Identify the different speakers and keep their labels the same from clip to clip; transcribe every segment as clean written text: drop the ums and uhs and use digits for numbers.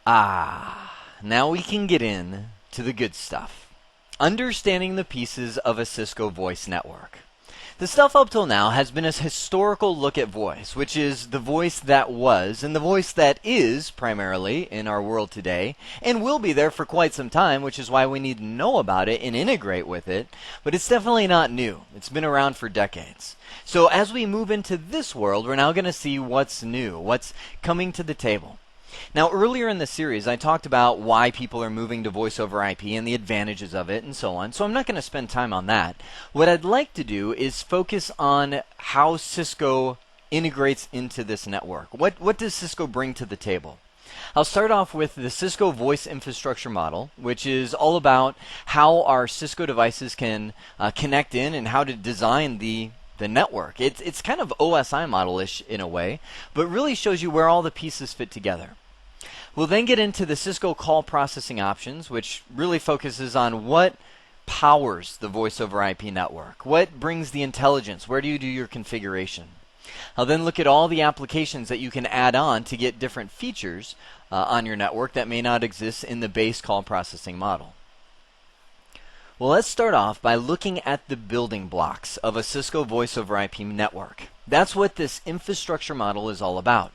Speaker 1: Now we can get in to the good stuff. Understanding the pieces of a Cisco voice network. The stuff up till now has been a historical look at voice, which is the voice that was and the voice that is primarily in our world today and will be there for quite some time, which is why we need to know about it and integrate with it. But it's definitely not new. It's been around for decades. So as we move into this world, we're now going to see what's new, what's coming to the table. Now, earlier in the series, I talked about why people are moving to voice over IP and the advantages of it and so on, so I'm not going to spend time on that. What I'd like to do is focus on how Cisco integrates into this network. What does Cisco bring to the table? I'll start off with the Cisco voice infrastructure model, which is all about how our Cisco devices can connect in and how to design the network. It's kind of OSI model-ish in a way, but really shows you where all the pieces fit together. We'll then get into the Cisco call processing options, which really focuses on what powers the voice over IP network, what brings the intelligence, where do you do your configuration. I'll then look at all the applications that you can add on to get different features on your network that may not exist in the base call processing model. Well, let's start off by looking at the building blocks of a Cisco voice over IP network. That's what this infrastructure model is all about.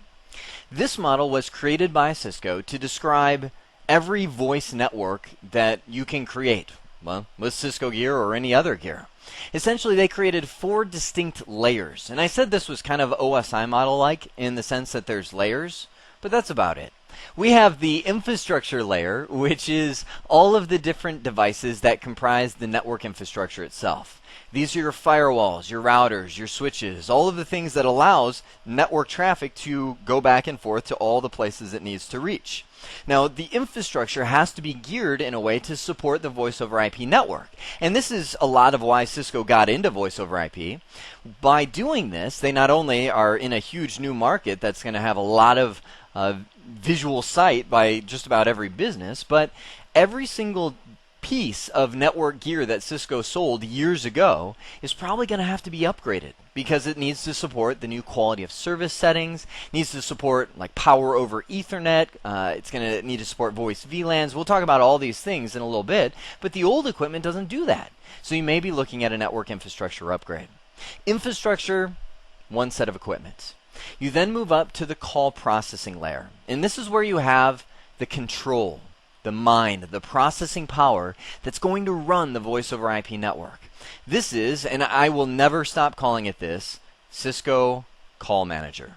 Speaker 1: This model was created by Cisco to describe every voice network that you can create, well, with Cisco gear or any other gear. Essentially, they created 4 distinct layers. And I said this was kind of OSI model-like in the sense that there's layers, but that's about it. We have the infrastructure layer, which is all of the different devices that comprise the network infrastructure itself. These are your firewalls, your routers, your switches, all of the things that allows network traffic to go back and forth to all the places it needs to reach. Now, the infrastructure has to be geared in a way to support the voice over IP network. And this is a lot of why Cisco got into voice over IP. By doing this, they not only are in a huge new market that's going to have a lot of visual sight by just about every business, but every single piece of network gear that Cisco sold years ago is probably going to have to be upgraded because it needs to support the new quality of service settings, needs to support like power over Ethernet, it's going to need to support voice VLANs. We'll talk about all these things in a little bit, but the old equipment doesn't do that. So you may be looking at a network infrastructure upgrade. Infrastructure, one set of equipment. You then move up to the call processing layer, and this is where you have the control, the mind, the processing power that's going to run the voice over IP network. This is, and I will never stop calling it this, Cisco Call Manager.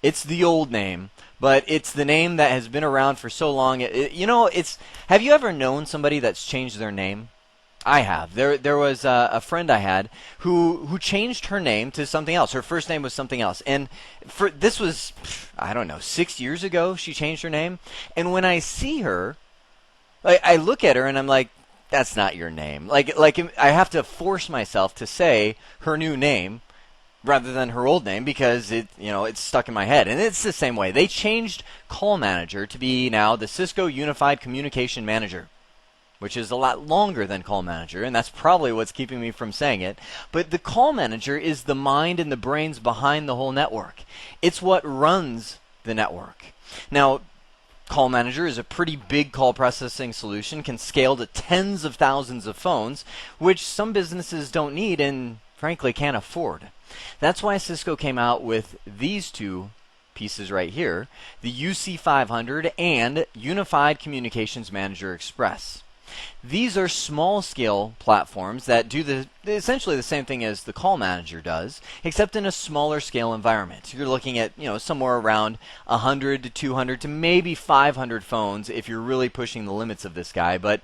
Speaker 1: It's the old name, but it's the name that has been around for so long. Have you ever known somebody that's changed their name? I have. There was a friend I had who changed her name to something else. Her first name was something else. And this was, I don't know, 6 years ago she changed her name. And when I see her, I look at her and I'm like, that's not your name. Like I have to force myself to say her new name rather than her old name because it's stuck in my head. And it's the same way. They changed Call Manager to be now the Cisco Unified Communication Manager, which is a lot longer than Call Manager, and that's probably what's keeping me from saying it. But the Call Manager is the mind and the brains behind the whole network. It's what runs the network. Now, Call Manager is a pretty big call processing solution, can scale to tens of thousands of phones, which some businesses don't need and frankly can't afford. That's why Cisco came out with these two pieces right here, the UC500 and Unified Communications Manager Express. These are small-scale platforms that do essentially the same thing as the Call Manager does, except in a smaller scale environment. You're looking at somewhere around 100 to 200 to maybe 500 phones if you're really pushing the limits of this guy. But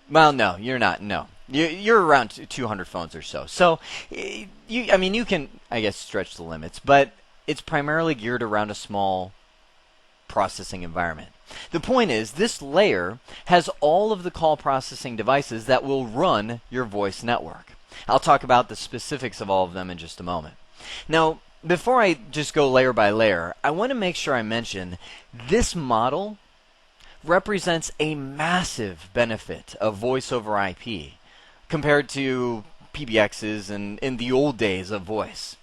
Speaker 1: well, no, you're not. No, you're around 200 phones or so. So you can, I guess, stretch the limits, but it's primarily geared around a small processing environment. The point is, this layer has all of the call processing devices that will run your voice network. I'll talk about the specifics of all of them in just a moment. Now, before I just go layer by layer, I want to make sure I mention this model represents a massive benefit of voice over IP compared to PBXs and in the old days of voice.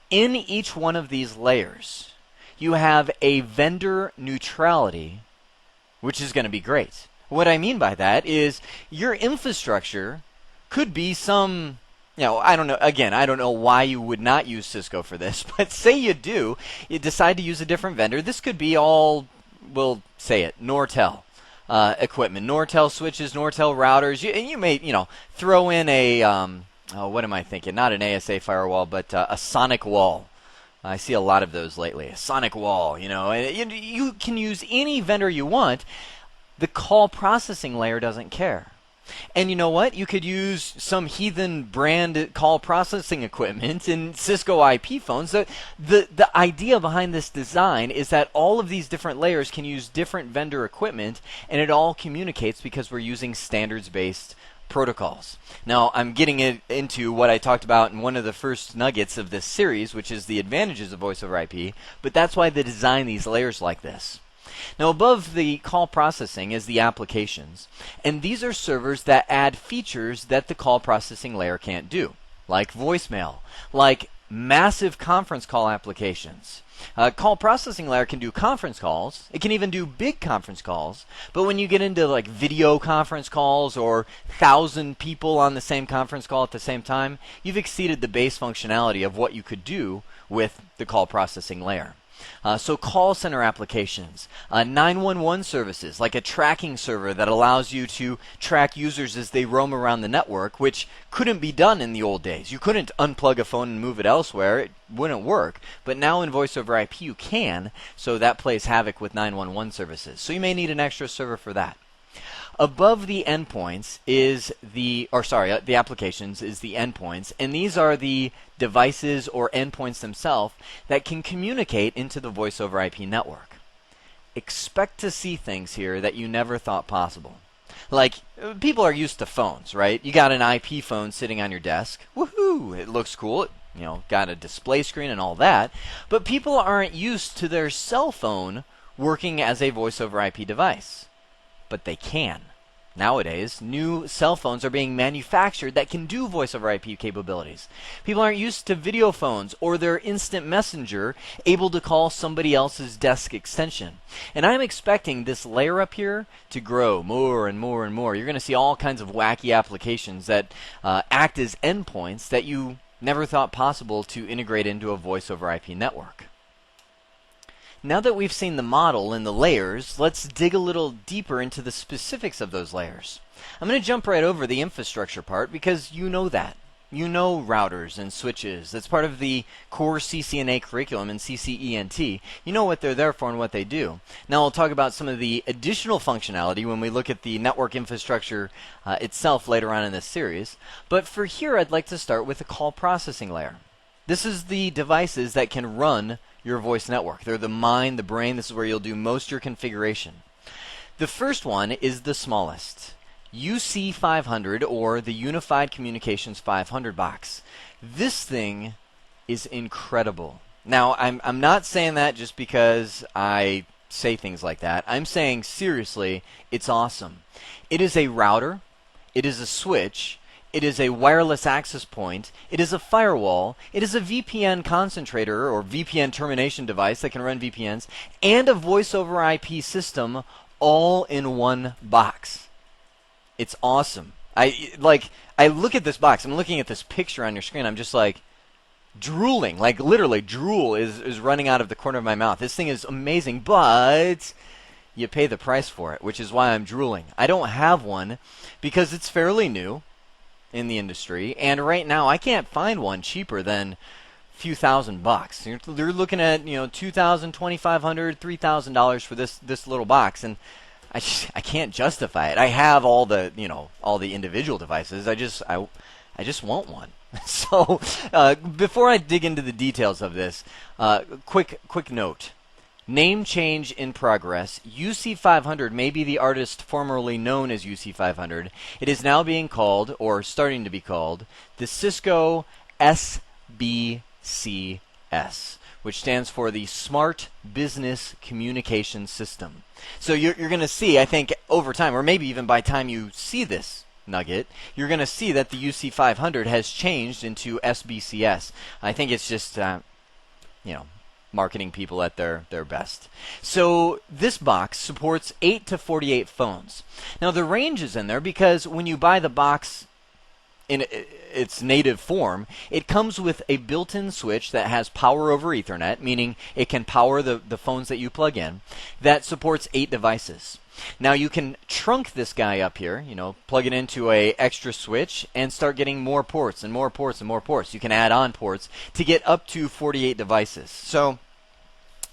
Speaker 1: In each one of these layers, you have a vendor neutrality which is going to be great. What I mean by that is your infrastructure could be some, I don't know, again, I don't know why you would not use Cisco for this, but say you do, you decide to use a different vendor. This could be all, we'll say it, Nortel equipment, Nortel switches, Nortel routers. You may, throw in a, what am I thinking? Not an ASA firewall, but a sonic wall. I see a lot of those lately. A sonic wall, and you can use any vendor you want. The call processing layer doesn't care. And you know what? You could use some heathen brand call processing equipment in Cisco IP phones. The idea behind this design is that all of these different layers can use different vendor equipment, and it all communicates because we're using standards-based protocols. Now, I'm getting into what I talked about in one of the first nuggets of this series, which is the advantages of voice over IP, but that's why they design these layers like this. Now, above the call processing is the applications, and these are servers that add features that the call processing layer can't do, like voicemail, like massive conference call applications. Call processing layer can do conference calls. It can even do big conference calls. But when you get into like video conference calls or 1,000 people on the same conference call at the same time, you've exceeded the base functionality of what you could do with the call processing layer. So call center applications, 911 services, like a tracking server that allows you to track users as they roam around the network, which couldn't be done in the old days. You couldn't unplug a phone and move it elsewhere. It wouldn't work. But now in voice over IP you can, so that plays havoc with 911 services. So you may need an extra server for that. Above the endpoints is the applications is the endpoints, and these are the devices or endpoints themselves that can communicate into the voice over IP network. Expect to see things here that you never thought possible. Like, people are used to phones, right? You got an IP phone sitting on your desk. Woohoo! It looks cool. It, got a display screen and all that. But people aren't used to their cell phone working as a voice over IP device. But they can. Nowadays, new cell phones are being manufactured that can do voice over IP capabilities. People aren't used to video phones or their instant messenger able to call somebody else's desk extension. And I'm expecting this layer up here to grow more and more and more. You're going to see all kinds of wacky applications that act as endpoints that you never thought possible to integrate into a voice over IP network. Now that we've seen the model and the layers, let's dig a little deeper into the specifics of those layers. I'm going to jump right over the infrastructure part because you know that. You know routers and switches. That's part of the core CCNA curriculum in CCENT. You know what they're there for and what they do. Now I'll talk about some of the additional functionality when we look at the network infrastructure itself later on in this series. But for here, I'd like to start with the call processing layer. This is the devices that can run your voice network. They're the mind, the brain. This is where you'll do most of your configuration. The first one is the smallest, UC500, or the Unified Communications 500 box. This thing is incredible. Now, I'm not saying that just because I say things like that. I'm saying seriously, it's awesome. It is a router. It is a switch. It is a wireless access point. It is a firewall. It is a VPN concentrator or VPN termination device that can run VPNs, and a voice over IP system all in one box. It's awesome. I look at this box. I'm looking at this picture on your screen. I'm just like drooling. Like literally drool is running out of the corner of my mouth. This thing is amazing, but you pay the price for it, which is why I'm drooling. I don't have one because it's fairly new in the industry, and right now I can't find one cheaper than a few $1,000s. You're looking at $2,000, $2,500, $3,000 for this little box, and I can't justify it. I have all the individual devices. I just want one. So before I dig into the details of this, quick note. Name change in progress. UC500 may be the artist formerly known as UC500. It is now being called, or starting to be called, the Cisco SBCS, which stands for the Smart Business Communication System. So you're going to see, I think, over time, or maybe even by the time you see this nugget, you're going to see that the UC500 has changed into SBCS. I think it's just, marketing people at their best. So this box supports 8 to 48 phones. Now the range is in there because when you buy the box in its native form, it comes with a built-in switch that has power over Ethernet, meaning it can power the phones that you plug in, that supports 8 devices. Now you can trunk this guy up here, plug it into a extra switch and start getting more ports and more ports and more ports. You can add on ports to get up to 48 devices. So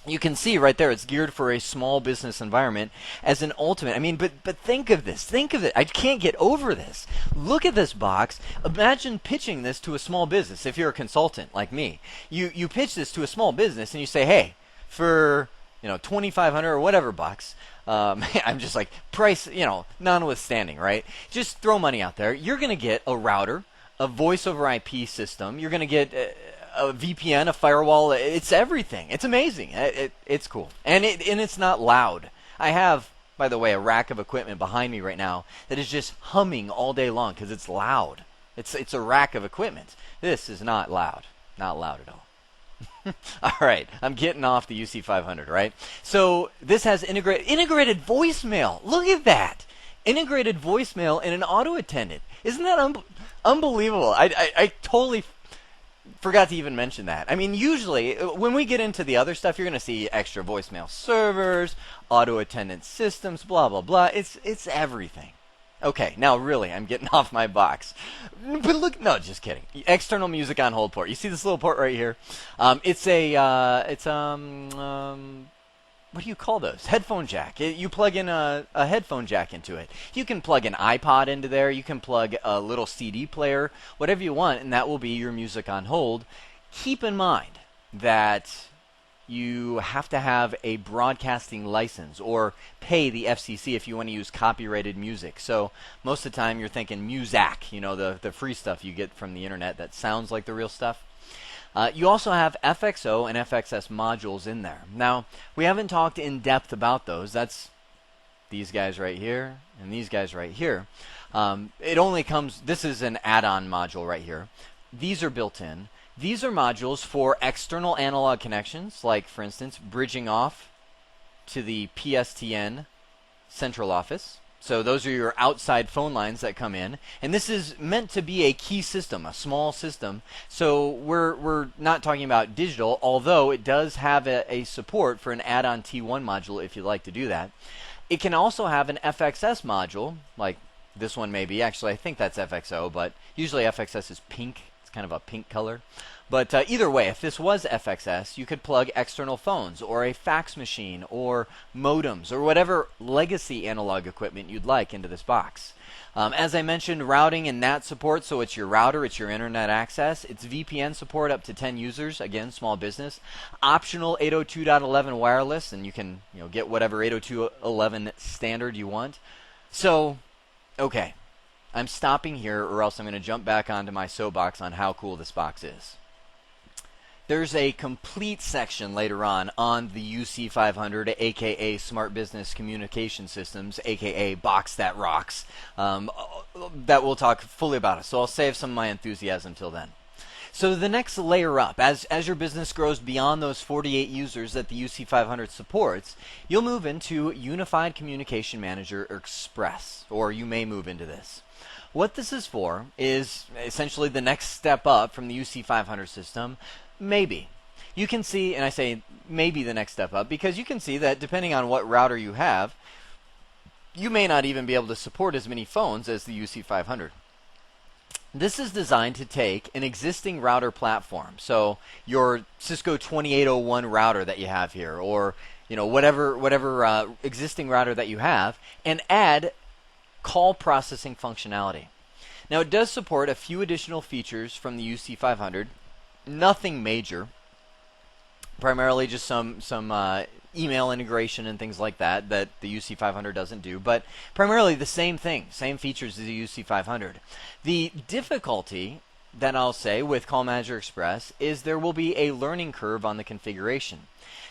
Speaker 1: you can see right there, it's geared for a small business environment as an ultimate. I mean, but think of this. Think of it. I can't get over this. Look at this box. Imagine pitching this to a small business. If you're a consultant like me, you pitch this to a small business and you say, hey, for $2,500 or whatever bucks. I'm just like price, notwithstanding, right? Just throw money out there. You're going to get a router, a voice over IP system. You're going to get a VPN, a firewall. It's everything. It's amazing. It's cool. And it's not loud. I have, by the way, a rack of equipment behind me right now that is just humming all day long because it's loud. It's a rack of equipment. This is not loud. Not loud at all. All right, I'm getting off the UC500, right? So this has integrated voicemail. Look at that. Integrated voicemail and an auto attendant. Isn't that unbelievable? I totally forgot to even mention that. I mean, usually when we get into the other stuff, you're going to see extra voicemail servers, auto attendant systems, blah, blah, blah. It's everything. Okay, now really, I'm getting off my box. But look, no, just kidding. External music on hold port. You see this little port right here? It's what do you call those? Headphone jack. You plug in a headphone jack into it. You can plug an iPod into there. You can plug a little CD player, whatever you want, and that will be your music on hold. Keep in mind that you have to have a broadcasting license or pay the FCC if you want to use copyrighted music. So most of the time you're thinking Muzak, the free stuff you get from the internet that sounds like the real stuff. You also have FXO and FXS modules in there. Now, we haven't talked in depth about those. That's these guys right here and these guys right here. It only comes, this is an add-on module right here. These are built in. These are modules for external analog connections, like, for instance, bridging off to the PSTN central office. So those are your outside phone lines that come in. And this is meant to be a key system, a small system. So we're not talking about digital, although it does have a support for an add-on T1 module if you'd like to do that. It can also have an FXS module, like this one may be. Actually, I think that's FXO, but usually FXS is pink. Kind of a pink color. But either way, if this was FXS, you could plug external phones or a fax machine or modems or whatever legacy analog equipment you'd like into this box. As I mentioned, routing and NAT support, so it's your router, it's your internet access. It's VPN support up to 10 users, again, small business. Optional 802.11 wireless, and you can get whatever 802.11 standard you want. So, okay. I'm stopping here or else I'm going to jump back onto my soapbox on how cool this box is. There's a complete section later on the UC500, aka Smart Business Communication Systems, aka Box That Rocks, that we'll talk fully about it. So I'll save some of my enthusiasm till then. So the next layer up, as your business grows beyond those 48 users that the UC500 supports, you'll move into Unified Communication Manager Express, or you may move into this. What this is for is essentially the next step up from the UC500 system. Maybe. You can see, and I say maybe the next step up, because you can see that depending on what router you have, you may not even be able to support as many phones as the UC500. This is designed to take an existing router platform, so your Cisco 2801 router that you have here, or whatever existing router that you have, and add call processing functionality. Now it does support a few additional features from the UC500, nothing major, primarily just some email integration and things like that the UC500 doesn't do, but primarily the same thing, same features as the UC500. The difficulty that I'll say with Call Manager Express is there will be a learning curve on the configuration.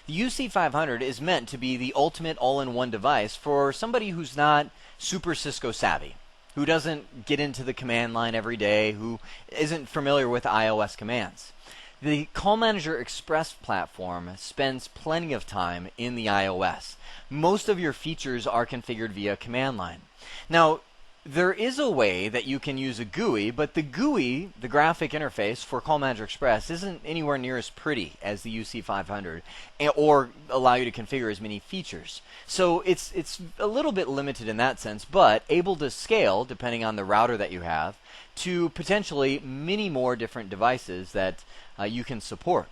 Speaker 1: The UC500 is meant to be the ultimate all-in-one device for somebody who's not super Cisco savvy, who doesn't get into the command line every day, who isn't familiar with iOS commands. The Call Manager Express platform spends plenty of time in the iOS. Most of your features are configured via command line. Now, there is a way that you can use a GUI, but the GUI, the graphic interface for Call Manager Express, isn't anywhere near as pretty as the UC500 or allow you to configure as many features. So it's a little bit limited in that sense, but able to scale, depending on the router that you have, to potentially many more different devices that you can support.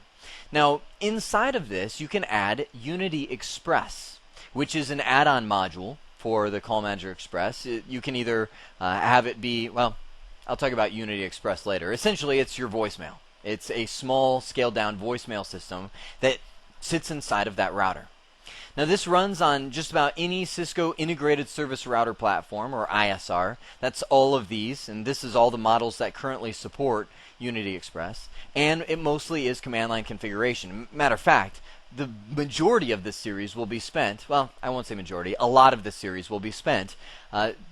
Speaker 1: Now, inside of this, you can add Unity Express, which is an add-on module for the Call Manager Express. You can either have it be, well, I'll talk about Unity Express later. Essentially, it's your voicemail. It's a small, scaled-down voicemail system that sits inside of that router. Now, this runs on just about any Cisco Integrated Service Router platform, or ISR. That's all of these, and this is all the models that currently support Unity Express. And it mostly is command line configuration. Matter of fact, the majority of this series will be spent, well, I won't say majority, a lot of this series will be spent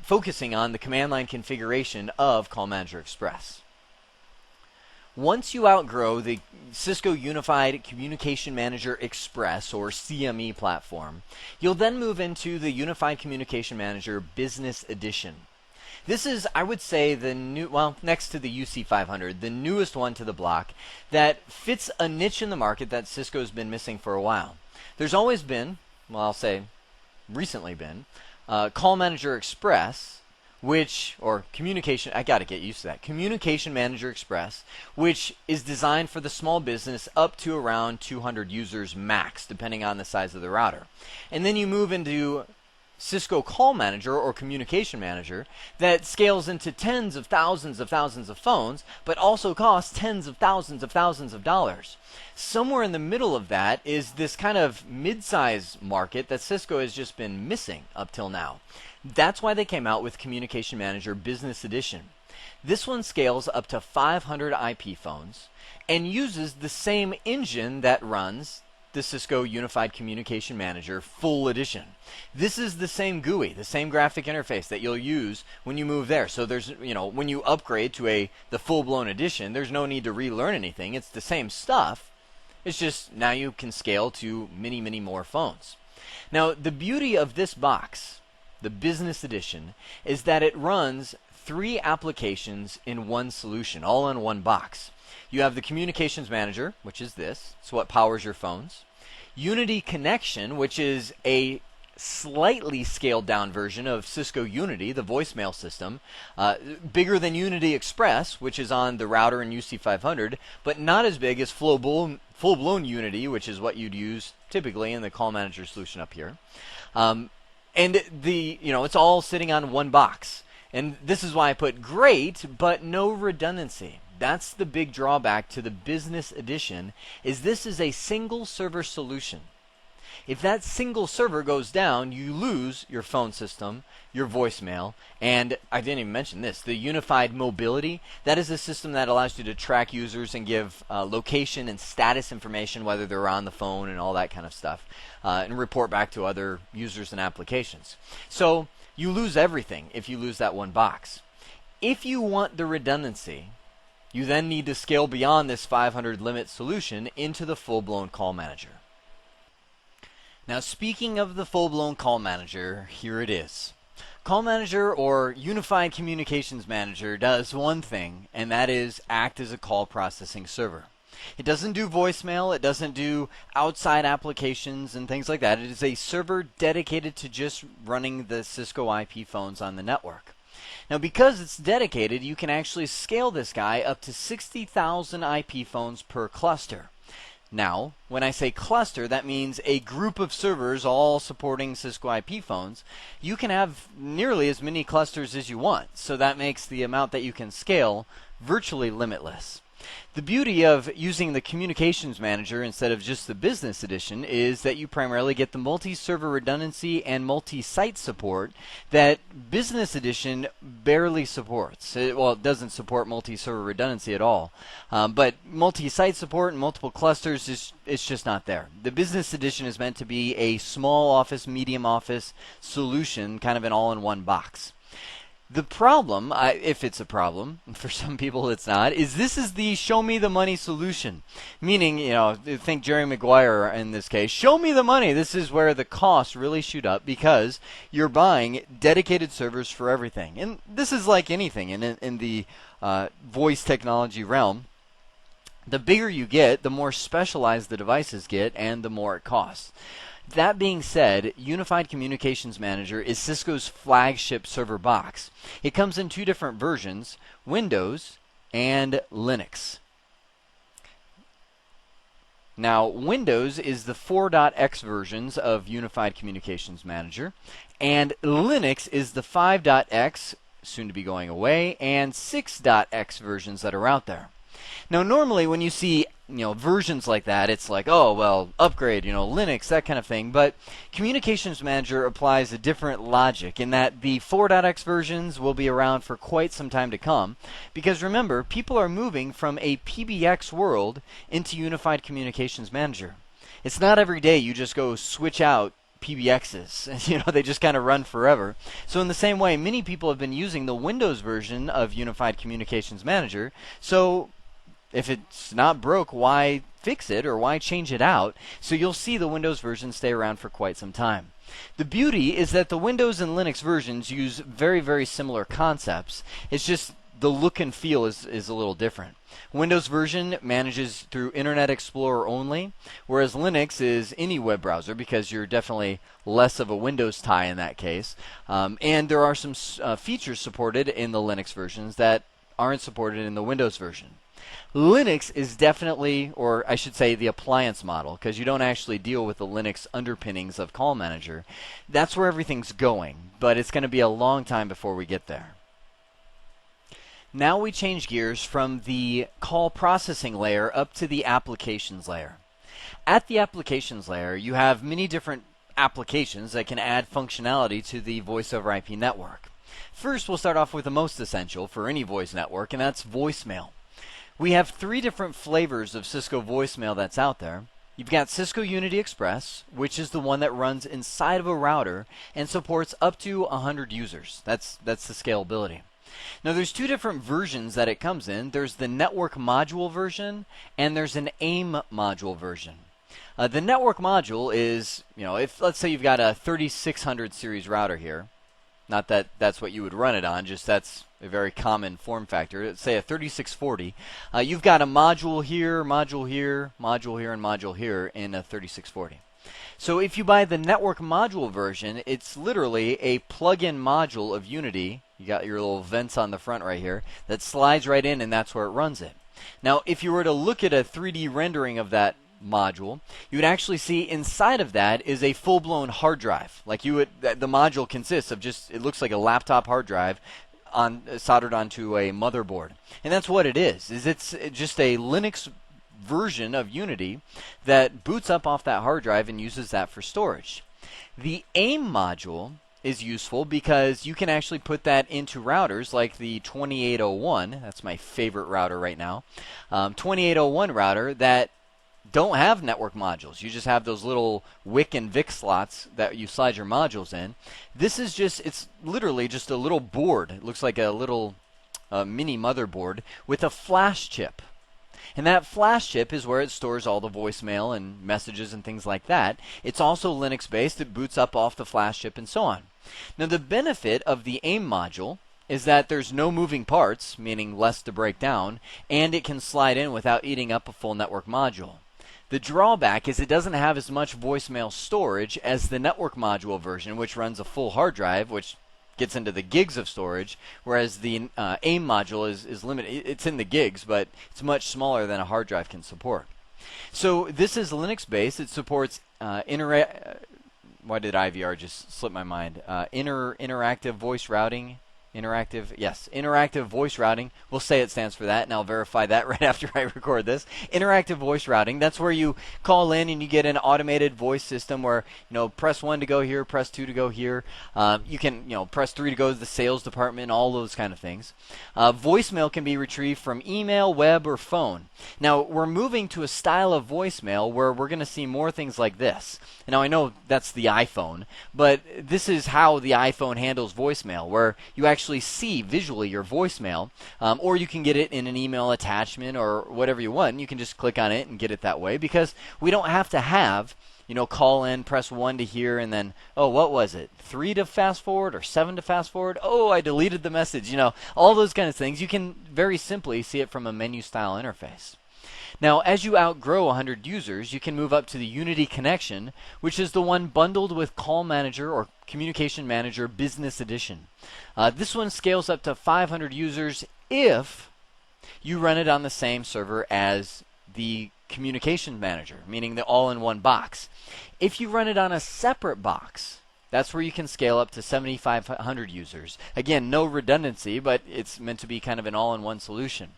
Speaker 1: focusing on the command line configuration of Call Manager Express. Once you outgrow the Cisco Unified Communication Manager Express, or CME platform, you'll then move into the Unified Communication Manager Business Edition. This is, I would say, the new, well, next to the UC500, the newest one to the block that fits a niche in the market that Cisco's been missing for a while. There's always been, well, I'll say recently been, Call Manager Express, or Communication, I gotta get used to that, Communication Manager Express, which is designed for the small business up to around 200 users max, depending on the size of the router. And then you move into Cisco Call Manager or Communication Manager that scales into tens of thousands of phones, but also costs tens of thousands of dollars. Somewhere in the middle of that is this kind of mid-size market that Cisco has just been missing up till now. That's why they came out with Communication Manager Business Edition. This one scales up to 500 IP phones and uses the same engine that runs the Cisco Unified Communication Manager Full Edition. This is the same GUI, the same graphic interface that you'll use when you move there. So there's, when you upgrade to the full-blown edition, there's no need to relearn anything. It's the same stuff. It's just now you can scale to many, many more phones. Now, the beauty of this box, the Business Edition, is that it runs 3 applications in one solution, all in one box. You have the Communications Manager, which is this. It's what powers your phones. Unity Connection, which is a slightly scaled down version of Cisco Unity, the voicemail system. Bigger than Unity Express, which is on the router in UC500, but not as big as full-blown Unity, which is what you'd use typically in the Call Manager solution up here. And it's all sitting on one box. And this is why I put great, but no redundancy. That's the big drawback to the Business Edition, is this is a single server solution. If that single server goes down, you lose your phone system, your voicemail, and I didn't even mention this, the Unified Mobility. That is a system that allows you to track users and give location and status information, whether they're on the phone and all that kind of stuff, and report back to other users and applications. So you lose everything if you lose that one box. If you want the redundancy, you then need to scale beyond this 500 limit solution into the full-blown Call Manager. Now, speaking of the full-blown Call Manager, here it is. Call Manager, or Unified Communications Manager, does one thing, and that is act as a call processing server. It doesn't do voicemail, it doesn't do outside applications and things like that. It is a server dedicated to just running the Cisco IP phones on the network. Now, because it's dedicated, you can actually scale this guy up to 60,000 IP phones per cluster. Now, when I say cluster, that means a group of servers all supporting Cisco IP phones. You can have nearly as many clusters as you want, so that makes the amount that you can scale virtually limitless. The beauty of using the Communications Manager instead of just the Business Edition is that you primarily get the multi-server redundancy and multi-site support that Business Edition barely supports. It doesn't support multi-server redundancy at all. But multi-site support and multiple clusters, it's just not there. The Business Edition is meant to be a small office, medium office solution, kind of an all-in-one box. The problem, if it's a problem, for some people it's not, is this is the show me the money solution. Meaning, think Jerry Maguire in this case, show me the money. This is where the costs really shoot up because you're buying dedicated servers for everything. And this is like anything in the voice technology realm. The bigger you get, the more specialized the devices get, and the more it costs. That being said, Unified Communications Manager is Cisco's flagship server box. It comes in two different versions, Windows and Linux. Now, Windows is the 4.x versions of Unified Communications Manager, and Linux is the 5.x, soon to be going away, and 6.x versions that are out there. Now, normally when you see versions like that, it's like, oh, well, upgrade, Linux, that kind of thing. But Communications Manager applies a different logic in that the 4.x versions will be around for quite some time to come. Because remember, people are moving from a PBX world into Unified Communications Manager. It's not every day you just go switch out PBXs. They just kind of run forever. So in the same way, many people have been using the Windows version of Unified Communications Manager. So if it's not broke, why fix it or why change it out? So you'll see the Windows version stay around for quite some time. The beauty is that the Windows and Linux versions use very, very similar concepts. It's just the look and feel is a little different. Windows version manages through Internet Explorer only, whereas Linux is any web browser because you're definitely less of a Windows tie in that case. And there are some features supported in the Linux versions that aren't supported in the Windows version. Linux is definitely, or I should say the appliance model, because you don't actually deal with the Linux underpinnings of Call Manager. That's where everything's going, but it's going to be a long time before we get there. Now we change gears from the call processing layer up to the applications layer. At the applications layer, you have many different applications that can add functionality to the voice over IP network. First, we'll start off with the most essential for any voice network, and that's voicemail. We have three different flavors of Cisco voicemail that's out there. You've got Cisco Unity Express, which is the one that runs inside of a router and supports up to 100 users. That's the scalability. Now there's two different versions that it comes in. There's the network module version and there's an AIM module version. The network module is, if let's say you've got a 3600 series router here, not that that's what you would run it on, just that's a very common form factor. Let's say a 3640. You've got a module here, module here, module here, and module here in a 3640. So if you buy the network module version, it's literally a plug-in module of Unity. You got your little vents on the front right here that slides right in, and that's where it runs it. Now, if you were to look at a 3D rendering of that module, you would actually see inside of that is a full-blown hard drive. Like the module consists of just, it looks like a laptop hard drive soldered onto a motherboard. And that's what it is it's just a Linux version of Unity that boots up off that hard drive and uses that for storage. The AIM module is useful because you can actually put that into routers like the 2801. That's my favorite router right now. 2801 router that don't have network modules. You just have those little WIC and VIC slots that you slide your modules in. This is it's literally just a little board. It looks like a little mini motherboard with a flash chip. And that flash chip is where it stores all the voicemail and messages and things like that. It's also Linux based. It boots up off the flash chip and so on. Now the benefit of the AIM module is that there's no moving parts, meaning less to break down, and it can slide in without eating up a full network module. The drawback is it doesn't have as much voicemail storage as the network module version, which runs a full hard drive, which gets into the gigs of storage, whereas the AIM module is limited. It's in the gigs, but it's much smaller than a hard drive can support. So this is Linux-based. It supports why did IVR just slip my mind? Interactive voice routing. Interactive voice routing. We'll say it stands for that, and I'll verify that right after I record this. Interactive voice routing. That's where you call in and you get an automated voice system where, press 1 to go here, press 2 to go here. You can, press 3 to go to the sales department, all those kind of things. Voicemail can be retrieved from email, web, or phone. Now, we're moving to a style of voicemail where we're going to see more things like this. Now, I know that's the iPhone, but this is how the iPhone handles voicemail, where you actually actually see visually your voicemail, or you can get it in an email attachment or whatever you want. You can just click on it and get it that way, because we don't have to have, call in, press 1 to hear, and then, oh, what was it? 3 to fast forward or 7 to fast forward? Oh, I deleted the message. All those kind of things. You can very simply see it from a menu style interface. Now, as you outgrow 100 users, you can move up to the Unity connection, which is the one bundled with Call Manager or Communication Manager Business Edition. This one scales up to 500 users if you run it on the same server as the Communication Manager, meaning the all-in-one box. If you run it on a separate box, that's where you can scale up to 7,500 users. Again, no redundancy, but it's meant to be kind of an all-in-one solution.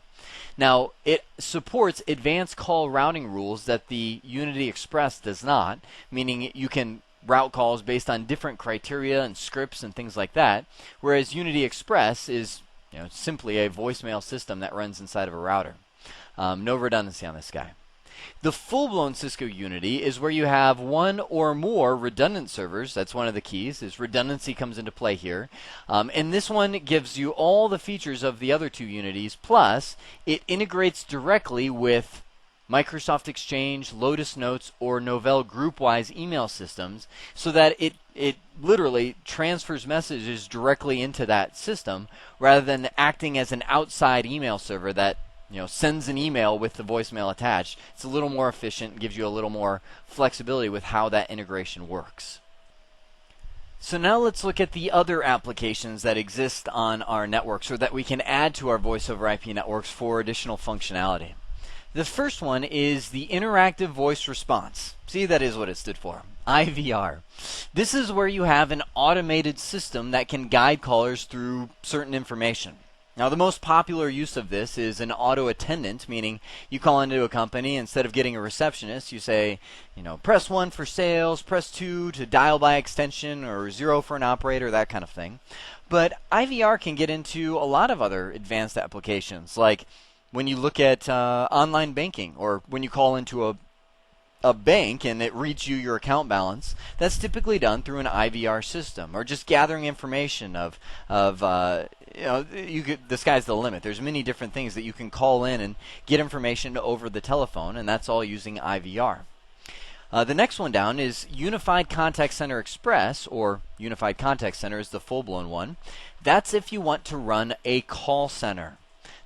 Speaker 1: Now, it supports advanced call routing rules that the Unity Express does not, meaning you can route calls based on different criteria and scripts and things like that, whereas Unity Express is simply a voicemail system that runs inside of a router. No redundancy on this guy. The full-blown Cisco Unity is where you have one or more redundant servers. That's one of the keys, is redundancy comes into play here. And this one gives you all the features of the other two Unities, plus it integrates directly with Microsoft Exchange, Lotus Notes, or Novell GroupWise email systems, so that it literally transfers messages directly into that system rather than acting as an outside email server that sends an email with the voicemail attached. It's a little more efficient and gives you a little more flexibility with how that integration works. So now let's look at the other applications that exist on our networks, or that we can add to our voice over IP networks for additional functionality. The first one is the interactive voice response. See, that is what it stood for. IVR. This is where you have an automated system that can guide callers through certain information. Now, the most popular use of this is an auto attendant, meaning you call into a company, instead of getting a receptionist, you say, press 1 for sales, press 2 to dial by extension, or 0 for an operator, that kind of thing. But IVR can get into a lot of other advanced applications, like when you look at online banking, or when you call into a bank and it reads you your account balance. That's typically done through an IVR system, or just gathering information of the sky's the limit. There's many different things that you can call in and get information over the telephone, and that's all using IVR. The next one down is Unified Contact Center Express, or Unified Contact Center is the full-blown one. That's if you want to run a call center.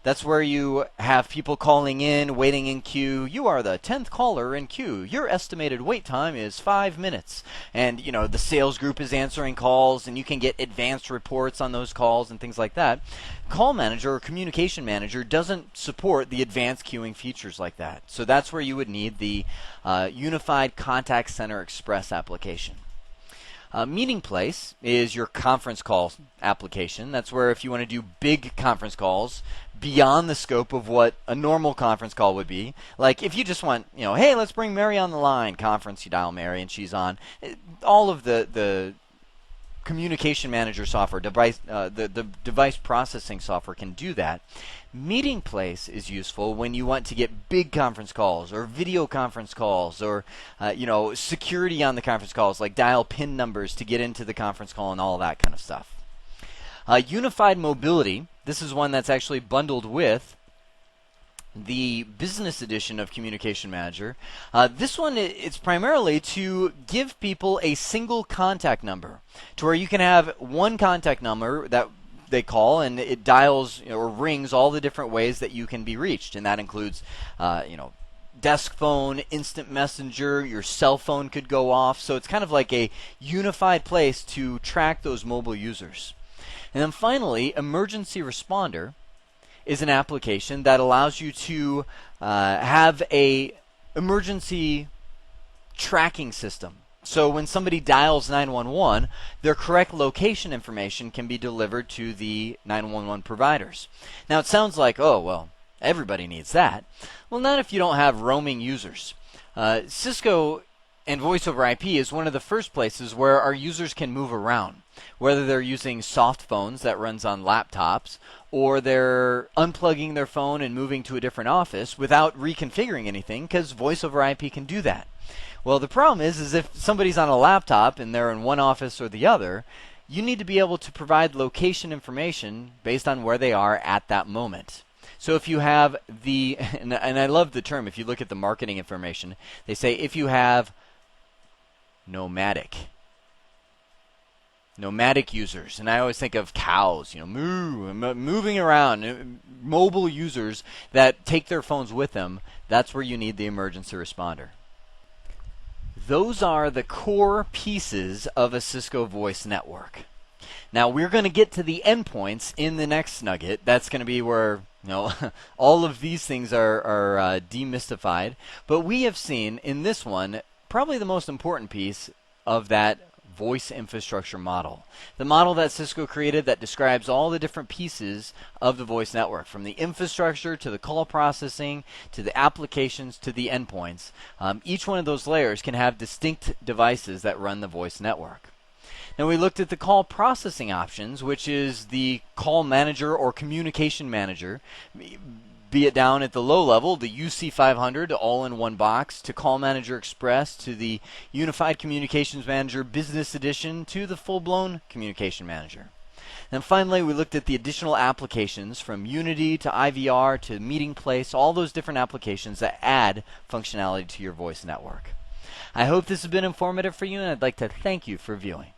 Speaker 1: That's where you have people calling in, waiting in queue. You are the 10th caller in queue. Your estimated wait time is 5 minutes. And, the sales group is answering calls, and you can get advanced reports on those calls and things like that. Call Manager or Communication Manager doesn't support the advanced queuing features like that. So that's where you would need the Unified Contact Center Express application. Meeting Place is your conference call application. That's where if you want to do big conference calls beyond the scope of what a normal conference call would be, like if you just want, hey, let's bring Mary on the line, conference, you dial Mary and she's on. All of the communication manager software, the device processing software can do that. Meeting Place is useful when you want to get big conference calls or video conference calls, or security on the conference calls, like dial PIN numbers to get into the conference call and all that kind of stuff. Unified Mobility, this is one that's actually bundled with the business edition of Communication Manager. This one, it's primarily to give people a single contact number, to where you can have one contact number that they call, and it dials or rings all the different ways that you can be reached, and that includes desk phone, instant messenger, your cell phone could go off. So it's kind of like a unified place to track those mobile users. And then finally, Emergency Responder is an application that allows you to have a emergency tracking system. So when somebody dials 911, their correct location information can be delivered to the 911 providers. Now it sounds like, oh, well, everybody needs that. Well, not if you don't have roaming users. Cisco and Voice over IP is one of the first places where our users can move around, whether they're using soft phones that runs on laptops, or they're unplugging their phone and moving to a different office without reconfiguring anything, because Voice over IP can do that. Well, the problem is if somebody's on a laptop and they're in one office or the other, you need to be able to provide location information based on where they are at that moment. So if you have the, and I love the term, if you look at the marketing information, they say if you have nomadic users, and I always think of cows, moving around, mobile users that take their phones with them, that's where you need the emergency responder. Those are the core pieces of a Cisco voice network. Now we're going to get to the endpoints in the next nugget. That's going to be where all of these things are demystified. But we have seen in this one probably the most important piece of that voice infrastructure model. The model that Cisco created that describes all the different pieces of the voice network, from the infrastructure to the call processing to the applications to the endpoints. Each one of those layers can have distinct devices that run the voice network. Now we looked at the call processing options, which is the call manager or communication manager, be it down at the low level, the UC500 all in one box, to Call Manager Express, to the Unified Communications Manager Business Edition, to the full-blown Communication Manager. Then finally, we looked at the additional applications from Unity to IVR to Meeting Place, all those different applications that add functionality to your voice network. I hope this has been informative for you, and I'd like to thank you for viewing.